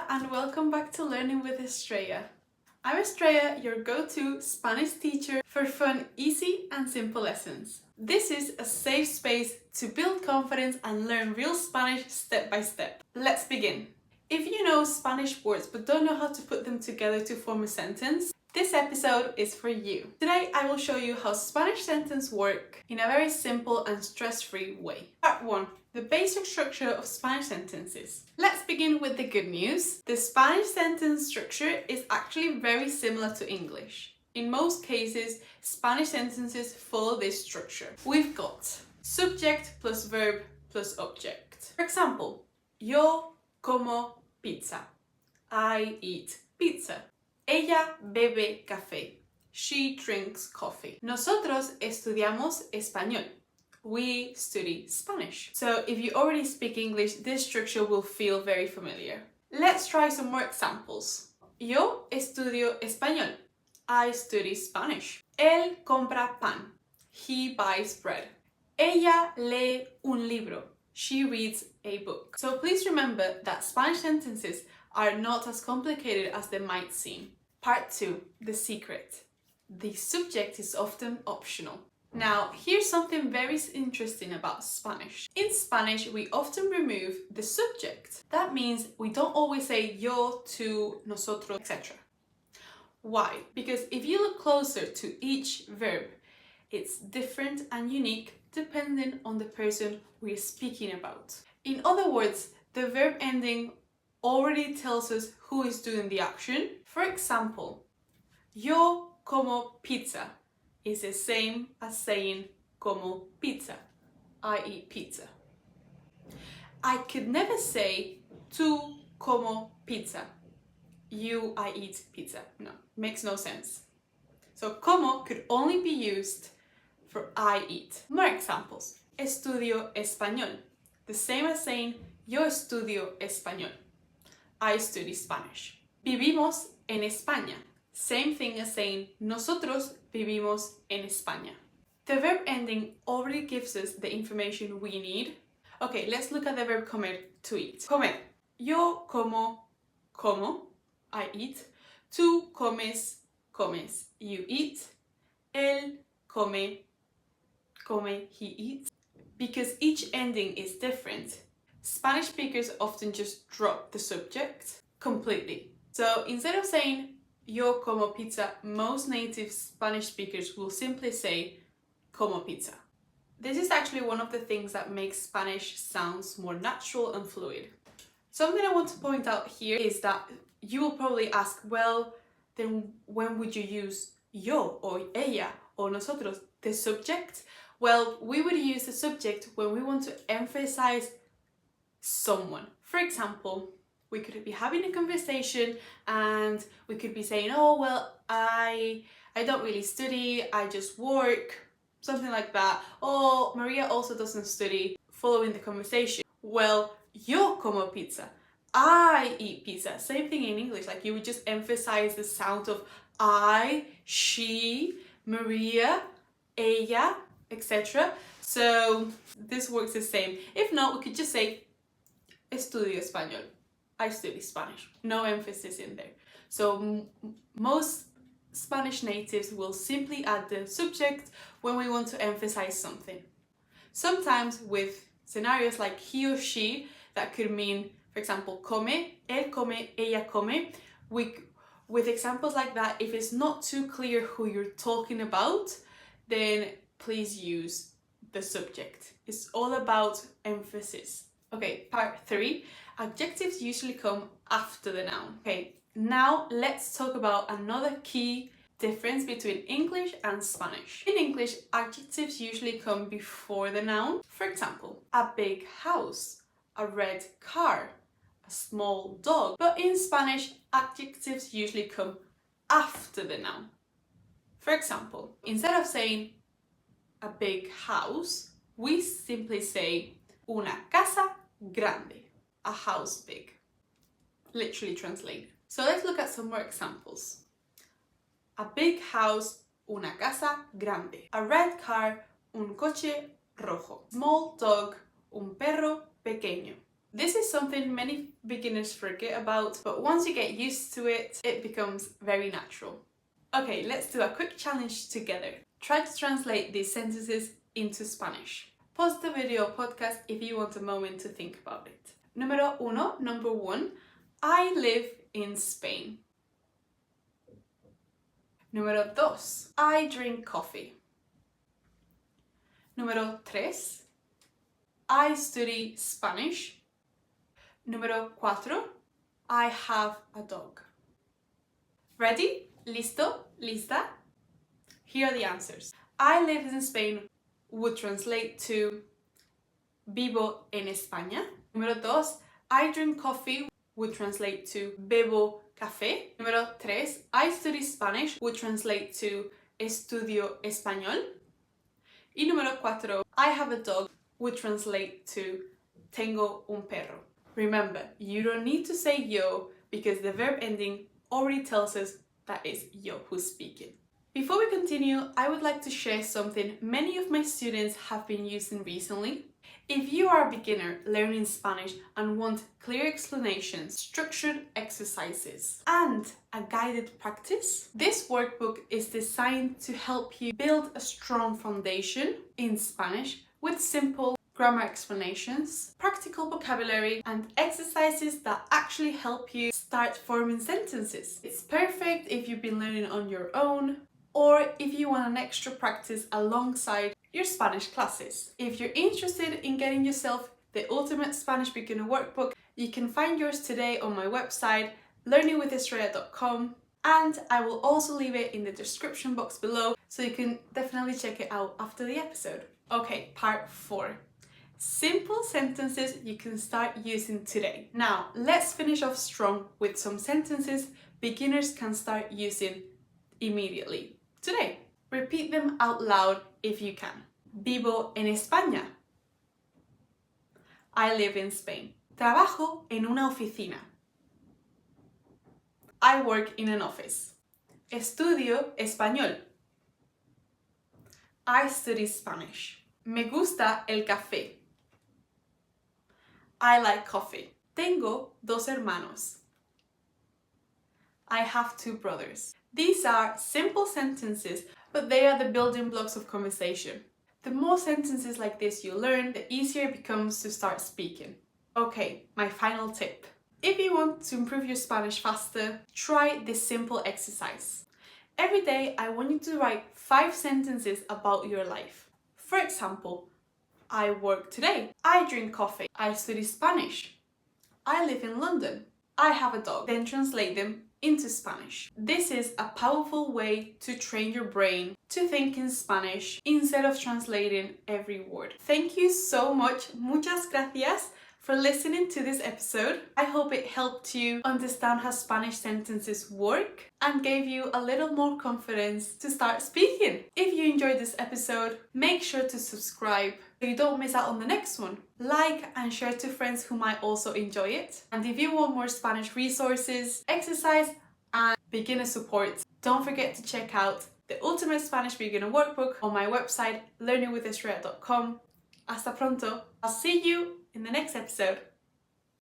and welcome back to Learning with Estrella. I'm Estrella, your go-to Spanish teacher for fun, easy and simple lessons. This is a safe space to build confidence and learn real Spanish step by step. Let's begin. If you know Spanish words but don't know how to put them together to form a sentence, this episode is for you. Today I will show you how Spanish sentences work in a very simple and stress-free way. Part 1. The basic structure of Spanish sentences. Let's begin with the good news. The Spanish sentence structure is actually very similar to English. In most cases, Spanish sentences follow this structure. We've got subject plus verb plus object. For example, yo como pizza. I eat pizza. Ella bebe café. She drinks coffee. Nosotros estudiamos español. We study Spanish. So if you already speak English, this structure will feel very familiar. Let's try some more examples. Yo estudio español. I study Spanish. Él compra pan. He buys bread. Ella lee un libro. She reads a book. So please remember that Spanish sentences are not as complicated as they might seem. Part 2. The secret. The subject is often optional. Now, here's something very interesting about Spanish. In Spanish, we often remove the subject. That means we don't always say yo, tú, nosotros, etc. Why? Because if you look closer to each verb, it's different and unique depending on the person we're speaking about. In other words, the verb ending already tells us who is doing the action. For example, yo como pizza is the same as saying como pizza. I eat pizza. I could never say tú como pizza. You, I eat pizza. No, makes no sense. So como could only be used for I eat. More examples. Estudio español. The same as saying yo estudio español. I study Spanish. Vivimos en España. Same thing as saying nosotros vivimos en España. The verb ending already gives us the information we need. Okay, let's look at the verb comer, to eat. Comer. Yo como, I eat. Tú comes, you eat. Él come, he eats. Because each ending is different, Spanish speakers often just drop the subject completely. So instead of saying yo como pizza, most native Spanish speakers will simply say como pizza. This is actually one of the things that makes Spanish sounds more natural and fluid. Something I want to point out here is that you will probably ask, well, then when would you use yo or ella or nosotros, the subject? Well, we would use the subject when we want to emphasize someone. For example, we could be having a conversation and we could be saying, oh, well, I don't really study, I just work, something like that. Or Maria also doesn't study, following the conversation. Well, yo como pizza. I eat pizza. Same thing in English, like you would just emphasize the sound of I, she, Maria, ella, etc. So this works the same. If not, we could just say estudio español. I study Spanish. No emphasis in there. So most Spanish natives will simply add the subject when we want to emphasize something. Sometimes with scenarios like he or she, that could mean, for example, come, él come, ella come. With examples like that, if it's not too clear who you're talking about, then please use the subject. It's all about emphasis. Okay, part 3. Adjectives usually come after the noun. Okay, now let's talk about another key difference between English and Spanish. In English, adjectives usually come before the noun. For example, a big house, a red car, a small dog. But in Spanish, adjectives usually come after the noun. For example, instead of saying a big house, we simply say una casa grande. A house big, literally translated. So let's look at some more examples. A big house, una casa grande. A red car, un coche rojo. Small dog, un perro pequeño. This is something many beginners forget about, but once you get used to it, it becomes very natural. Okay, let's do a quick challenge together. Try to translate these sentences into Spanish. Pause the video or podcast if you want a moment to think about it. Number one, I live in Spain. Número dos, I drink coffee. Número tres, I study Spanish. Número cuatro, I have a dog. Ready? ¿Listo? ¿Lista? Here are the answers. I live in Spain would translate to vivo en España. Número dos, I drink coffee would translate to bebo café. Número tres, I study Spanish would translate to estudio español. Y número cuatro, I have a dog would translate to tengo un perro. Remember, you don't need to say yo because the verb ending already tells us that it's yo who's speaking. Before we continue, I would like to share something many of my students have been using recently. If you are a beginner learning Spanish and want clear explanations, structured exercises, and a guided practice, this workbook is designed to help you build a strong foundation in Spanish with simple grammar explanations, practical vocabulary, and exercises that actually help you start forming sentences. It's perfect if you've been learning on your own or if you want an extra practice alongside your Spanish classes. If you're interested in getting yourself the Ultimate Spanish Beginner Workbook, you can find yours today on my website, learningwithistraya.com, and I will also leave it in the description box below so you can definitely check it out after the episode. Okay, part 4. Simple sentences you can start using today. Now, let's finish off strong with some sentences beginners can start using immediately today. Repeat them out loud if you can. Vivo en España. I live in Spain. Trabajo en una oficina. I work in an office. Estudio español. I study Spanish. Me gusta el café. I like coffee. Tengo dos hermanos. I have 2 brothers. These are simple sentences, but they are the building blocks of conversation. The more sentences like this you learn, the easier it becomes to start speaking. Okay, my final tip. If you want to improve your Spanish faster, try this simple exercise. Every day, I want you to write 5 sentences about your life. For example, I work today. I drink coffee. I study Spanish. I live in London. I have a dog. Then translate them into Spanish. This is a powerful way to train your brain to think in Spanish instead of translating every word. Thank you so much. Muchas gracias for listening to this episode. I hope it helped you understand how Spanish sentences work and gave you a little more confidence to start speaking. If you enjoyed this episode, make sure to subscribe so you don't miss out on the next one. Like and share to friends who might also enjoy it. And if you want more Spanish resources, exercise and beginner support, don't forget to check out the Ultimate Spanish Beginner Workbook on my website, learningwithistraya.com. Hasta pronto. I'll see you in the next episode.